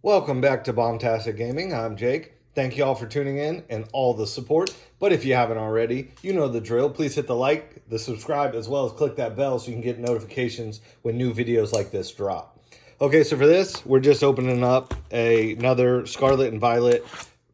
Welcome back to Bombtastic Gaming. I'm Jake. Thank you all for tuning in and all the support. But if you haven't already, you know the drill. Please hit the like, the subscribe, as well as click that bell so you can get notifications when new videos like this drop. Okay, so for this, we're just opening up another Scarlet and Violet,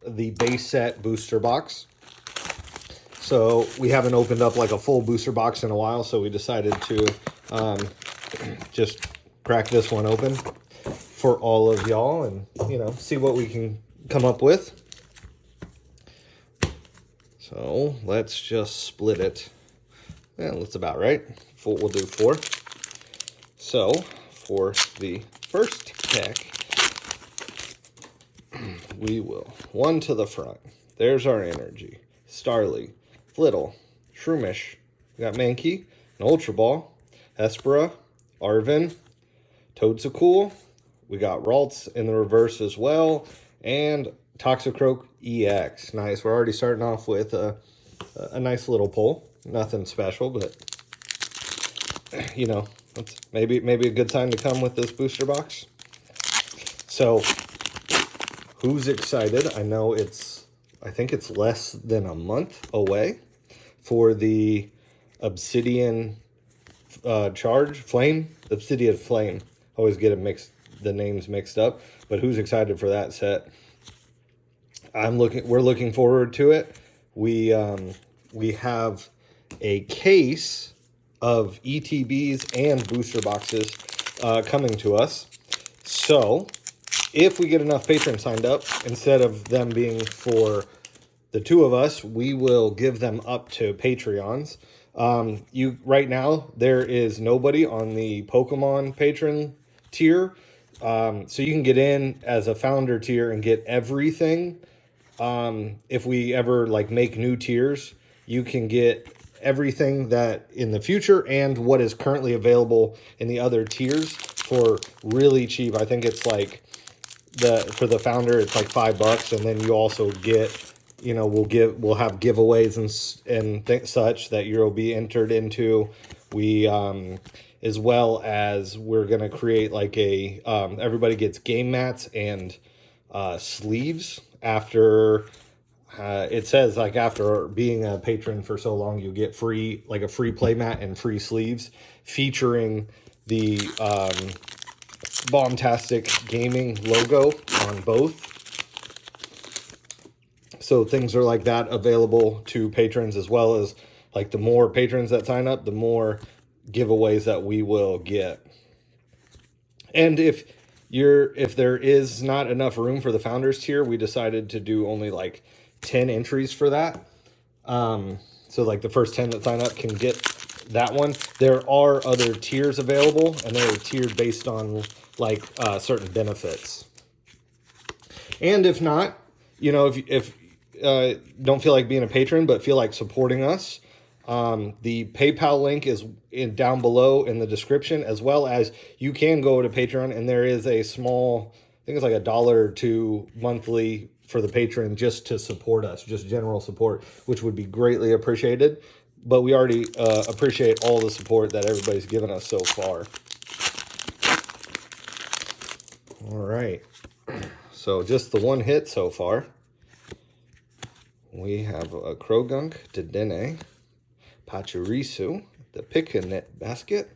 the base set booster box. So we haven't opened up like a full booster box in a while, so we decided to just crack this one open for all of y'all and, see what we can come up with. So let's just split it. Yeah, that's about right. We'll do 4. So for the first pack, we will 1 to the front. There's our energy. Starly, Flittle, Shroomish. We got Mankey, an Ultra Ball, Espera, Arven, Toadsacool. We got Ralts in the reverse as well, and Toxicroak EX. Nice. We're already starting off with a nice little pull. Nothing special, but it's maybe a good time to come with this booster box. So, who's excited? I know I think it's less than a month away for the Obsidian Obsidian Flame. Always get the names mixed up, but who's excited for that set? We're looking forward to it. We have a case of ETBs and booster boxes coming to us. So if we get enough patrons signed up, instead of them being for the 2 of us, we will give them up to Patreons. Right now there is nobody on the Pokemon patron tier. So you can get in as a founder tier and get everything. If we ever make new tiers, you can get everything that in the future and what is currently available in the other tiers for really cheap. I think it's for the founder, it's like $5, and then you also get, we'll have giveaways and such that you'll be entered into. We as well as we're gonna create everybody gets game mats and sleeves after it says after being a patron for so long, you get a free play mat and free sleeves featuring the Bombtastic Gaming logo on both. So things are like that available to patrons, as well as the more patrons that sign up, the more giveaways that we will get. And if there is not enough room for the founders tier, we decided to do only 10 entries for that. So the first 10 that sign up can get that one. There are other tiers available, and they're tiered based on certain benefits. And if not, if don't feel like being a patron but feel like supporting us, the PayPal link is down below in the description, as well as you can go to Patreon, and there is a small, I think it's $1 or $2 monthly for the patron just to support us, just general support, which would be greatly appreciated. But we already appreciate all the support that everybody's given us so far. All right. So just the one hit so far. We have a Krogunk, Dedenne, Pachirisu, the Picanet Basket,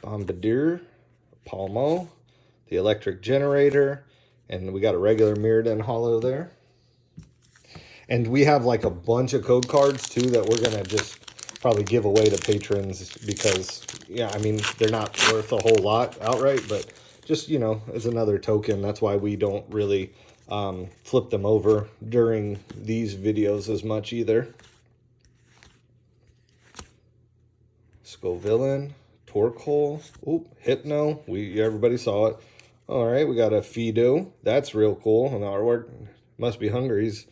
Bombardier, Palmo, the Electric Generator, and we got a regular Mirrodin Hollow there. And we have a bunch of code cards too that we're going to just probably give away to patrons because, they're not worth a whole lot outright, but just, as another token. That's why we don't really flip them over during these videos as much either. Scovillain, Torkoal, Hypno. Everybody saw it. All right, we got a Fido. That's real cool. And the artwork must be hungry. He's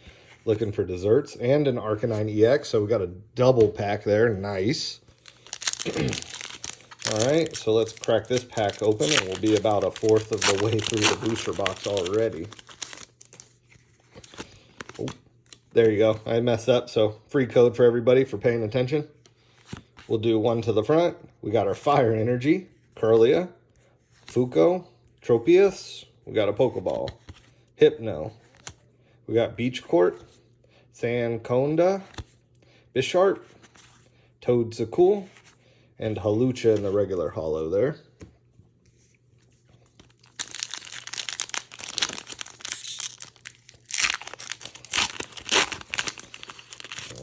looking for desserts. And an Arcanine EX. So we got a double pack there. Nice. All right, so let's crack this pack open, and we'll be about 1/4 of the way through the booster box already. Oh, there you go. I messed up, so free code for everybody for paying attention. We'll do 1 to the front. We got our Fire Energy, Curlia, Fuko, Tropius. We got a Pokeball. Hypno. We got Beach Court, Sankonda, Bisharp, Toadsacool, and Halucha in the regular holo there.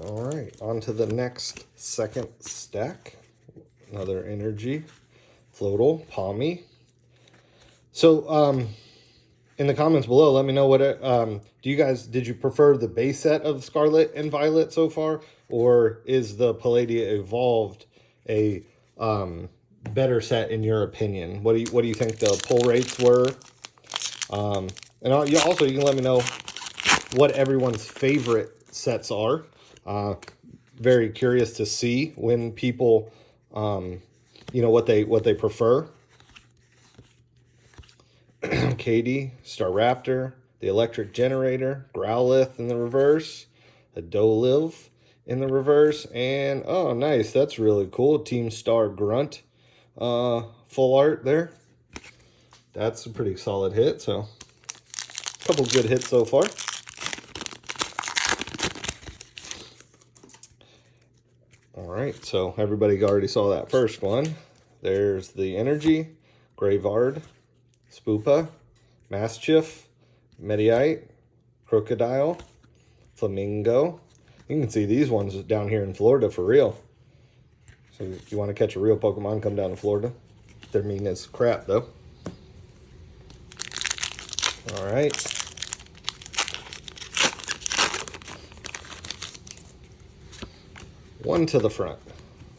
All right, on to the next second stack. Another energy, Floatle, Palmy. So, in the comments below, let me know what did you prefer the base set of Scarlet and Violet so far, or is the Palladia Evolved a better set in your opinion? What do you think the pull rates were? And also you can let me know what everyone's favorite sets are. Very curious to see when people, what they prefer. Katie, Staraptor, the Electric Generator, Growlithe in the reverse, a Dolive in the reverse, and oh, nice, that's really cool. Team Star Grunt, full art there. That's a pretty solid hit. So, a couple good hits so far. All right, so everybody already saw that first one. There's the Energy, Graveyard, Spoopa, Mastiff, Mediite, Crocodile, Flamingo. You can see these ones down here in Florida for real. So if you want to catch a real Pokemon, come down to Florida. They're mean as crap though. All right. One to the front.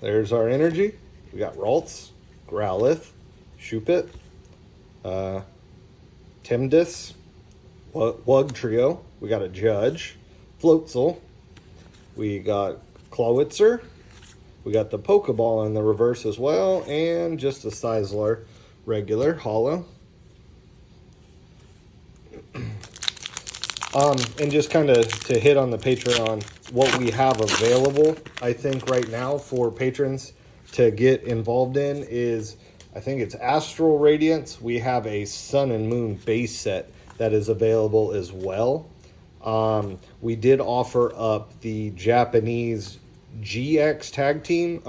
There's our Energy. We got Ralts, Growlithe, Shuppet, Timdis, Wug Trio. We got a Judge, Floatzel. We got Clawitzer. We got the Pokeball in the reverse as well, and just a Sizzler regular holo. And just kind of to hit on the Patreon, what we have available, I think right now for patrons to get involved in is, I think it's Astral Radiance. We have a Sun and Moon base set that is available as well. We did offer up the Japanese GX Tag Team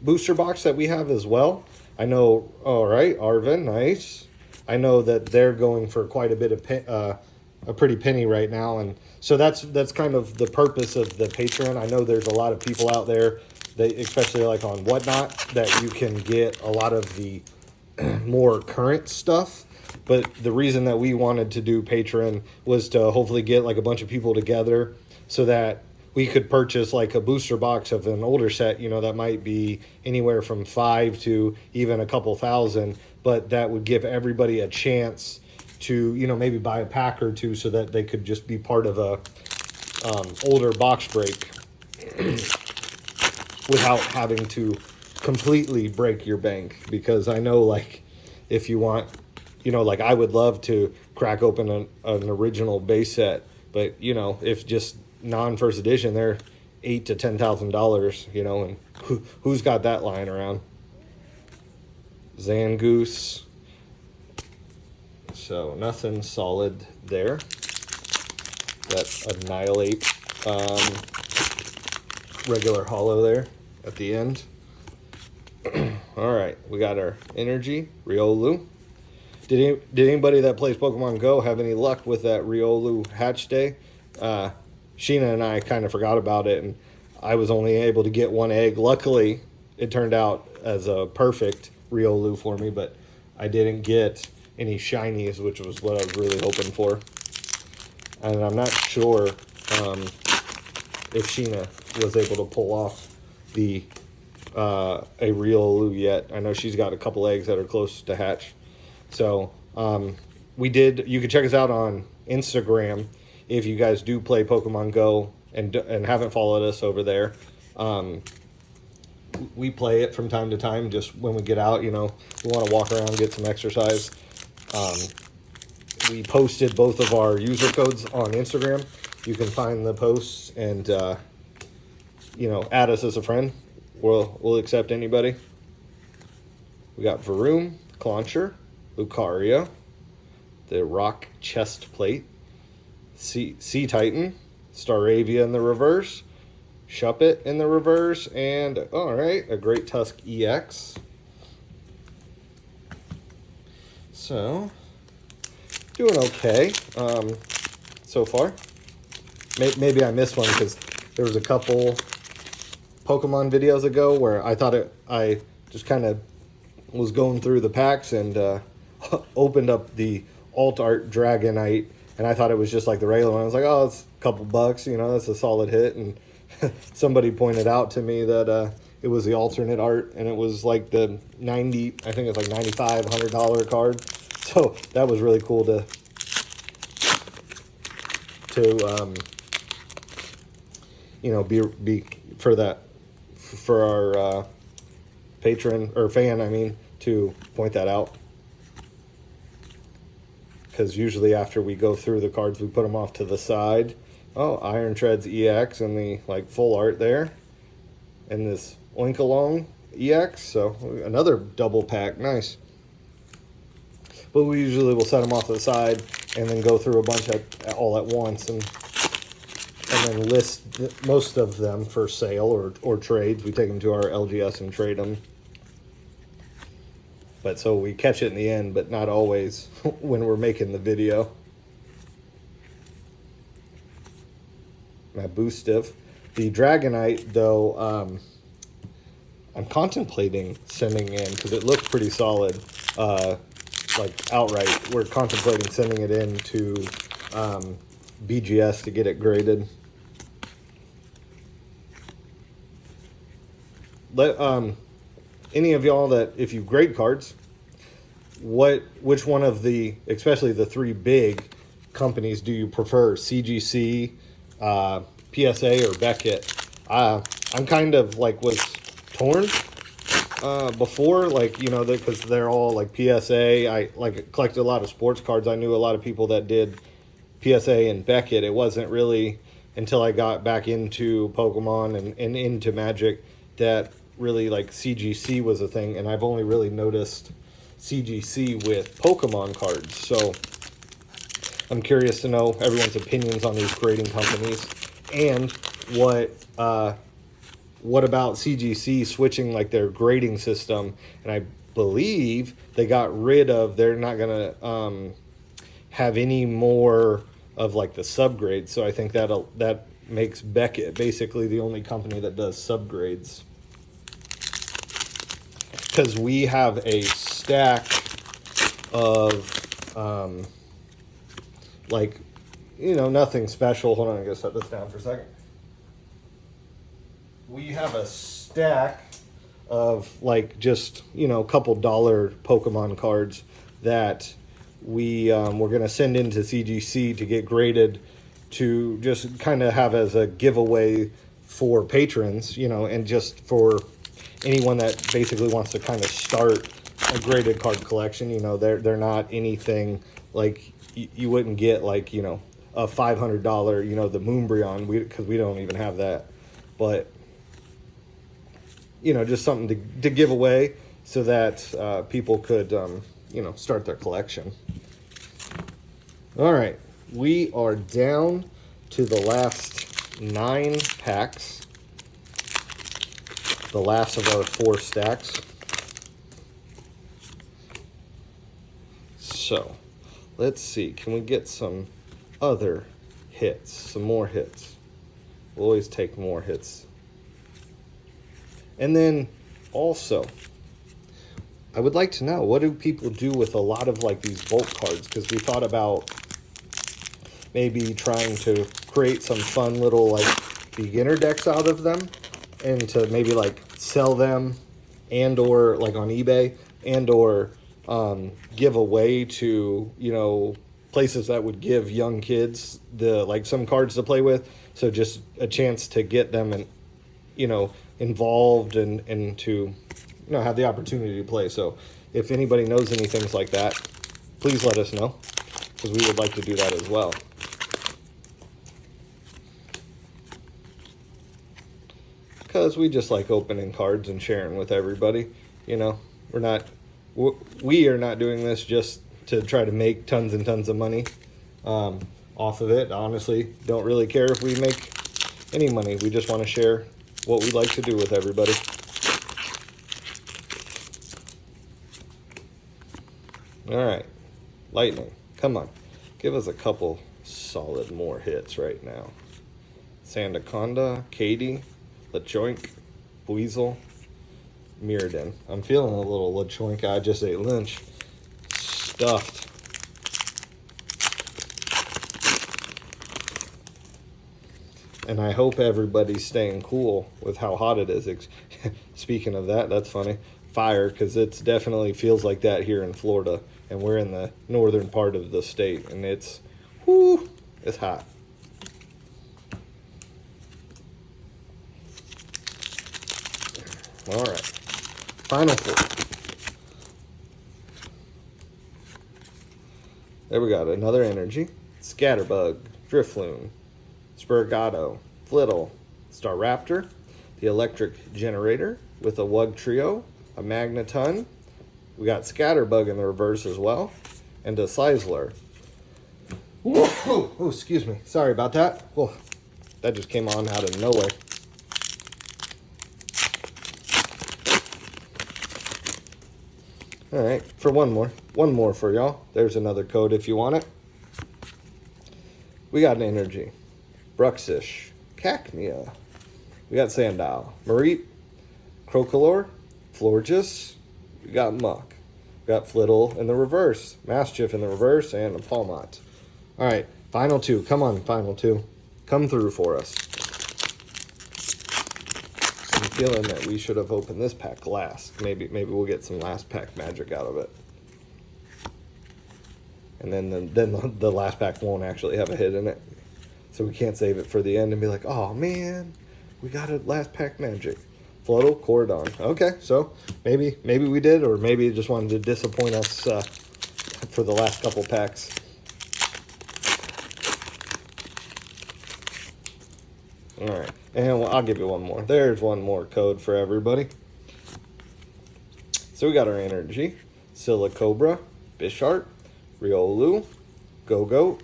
booster box that we have as well. I know, all right, Arvin, nice. I know that they're going for quite a bit of a pretty penny right now, and so that's kind of the purpose of the Patreon. I know there's a lot of people out there, that, especially like on Whatnot, that you can get a lot of the more current stuff. But the reason that we wanted to do Patreon was to hopefully get like a bunch of people together so that we could purchase like a booster box of an older set, that might be anywhere from $5 to even a couple thousand, but that would give everybody a chance to, maybe buy a pack or two so that they could just be part of a older box break without having to completely break your bank. Because I know, like, if you want, like I would love to crack open an original base set, but if just non-first edition, they're $8,000 to $10,000, and who's got that lying around? Zangoose. So nothing solid there. That Annihilate regular holo there at the end. All right, we got our Energy, Riolu. Did anybody that plays Pokemon Go have any luck with that Riolu hatch day? Sheena and I kind of forgot about it, and I was only able to get one egg. Luckily, it turned out as a perfect Riolu for me, but I didn't get any shinies, which was what I was really hoping for. And I'm not sure if Sheena was able to pull off a Riolu yet. I know she's got a couple eggs that are close to hatch. So you can check us out on Instagram if you guys do play Pokemon Go and haven't followed us over there. We play it from time to time, just when we get out, we want to walk around, get some exercise. We posted both of our user codes on Instagram. You can find the posts and, add us as a friend. We'll accept anybody. We got Varoom, Clauncher, Lucario, the Rock chest plate, Sea Titan, Staravia in the reverse, Shuppet in the reverse, and all right, a Great Tusk EX. So, doing okay so far. Maybe I missed one because there was a couple Pokemon videos ago where I just kind of was going through the packs and opened up the Alt Art Dragonite, and I thought it was just like the regular one. I was like, oh, it's a couple bucks, you know, that's a solid hit. And somebody pointed out to me that it was the alternate art, and it was like the I think it's like $95, $100 card. So that was really cool to you know, be for our patron or fan, I mean, to point that out. Because usually after we go through the cards, we put them off to the side. Oh, Iron Treads EX and the like full art there, and this Oinkalong EX. So another double pack, nice. But we usually will set them off to the side and then go through a bunch all at once and then list most of them for sale or trades. We take them to our LGS and trade them. But so we catch it in the end, but not always when we're making the video. My Boostif. The Dragonite, though, I'm contemplating sending in because it looked pretty solid. Like outright, we're contemplating sending it in to BGS to get it graded. Let any of y'all that, if you grade cards, which one of the, especially the three big companies, do you prefer? CGC, PSA, or Beckett? I'm kind of like was torn before, like, you know, because they're all like PSA. I like collected a lot of sports cards. I knew a lot of people that did PSA and Beckett. It wasn't really until I got back into Pokemon and into Magic that really like CGC was a thing, and I've only really noticed CGC with Pokemon cards. So I'm curious to know everyone's opinions on these grading companies, and what about CGC switching like their grading system. And I believe they got rid of, they're not gonna have any more of like the subgrades. So I think that makes Beckett basically the only company that does subgrades. Because we have a stack of, like, you know, nothing special. Hold on, I gotta set this down for a second. We have a stack of, like, just, you know, a couple dollar Pokemon cards that we're going to send into CGC to get graded to just kind of have as a giveaway for patrons, you know, and just for anyone that basically wants to kind of start a graded card collection. You know, they're not anything like you wouldn't get, like, you know, a $500, you know, the Moonbreon, because we don't even have that. But, you know, just something to give away so that people could, you know, start their collection. All right, we are down to the last 9 packs. The last of our 4 stacks. So, let's see. Can we get some other hits? Some more hits. We'll always take more hits. And then, also, I would like to know, what do people do with a lot of, like, these bulk cards? Because we thought about maybe trying to create some fun little, like, beginner decks out of them, and to maybe like sell them and or like on eBay and or give away to, you know, places that would give young kids the like some cards to play with. So just a chance to get them and, you know, involved and to, you know, have the opportunity to play. So if anybody knows any things like that, please let us know, because we would like to do that as well. Because we just like opening cards and sharing with everybody. You know, we are not doing this just to try to make tons and tons of money off of it. Honestly, don't really care if we make any money. We just want to share what we like to do with everybody. All right, lightning, come on. Give us a couple solid more hits right now. Sandaconda, Katie, LeChoink, Weasel, Mirrodin. I'm feeling a little LeChoink. I just ate lunch. Stuffed. And I hope everybody's staying cool with how hot it is. Speaking of that, that's funny. Fire, because it definitely feels like that here in Florida. And we're in the northern part of the state. And it's, whoo, it's hot. All right. Final four. There we got another energy. Scatterbug, Drifloon, Spurgato, Flittle, Staraptor, the electric generator with a Wug Trio, a Magneton. We got Scatterbug in the reverse as well, and a Sizzler. Oh, excuse me. Sorry about that. Oh, that just came on out of nowhere. All right, for one more for y'all. There's another code if you want it. We got an energy. Bruxish, Cacnea. We got Sandile, Mareep, Crocolore, Florges. We got Muck. We got Flittle in the reverse, Mastiff in the reverse, and a Palmont. All right, final two. Come on, final two. Come through for us. I'm feeling that we should have opened this pack last. Maybe we'll get some last pack magic out of it. And then the last pack won't actually have a hit in it. So we can't save it for the end and be like, oh man, we got a last pack magic. Floodle, Cordon. Okay, so maybe we did, or maybe it just wanted to disappoint us for the last couple packs. All right, and I'll give you one more. There's one more code for everybody. So we got our energy. Silicobra, Bisharp, Riolu, Go-Goat,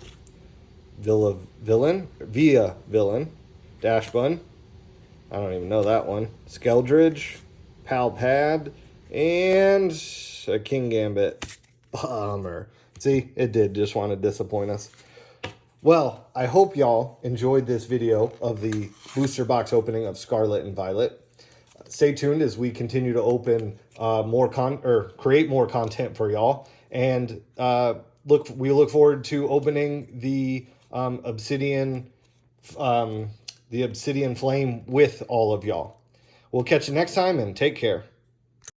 Via Villain, Dashbun, I don't even know that one, Skeldridge, Palpad, and a King Gambit. Bummer. See, it did just want to disappoint us. Well, I hope y'all enjoyed this video of the booster box opening of Scarlet and Violet. Stay tuned as we continue to open create more content for y'all, and we look forward to opening the obsidian flame with all of y'all. We'll catch you next time, and take care.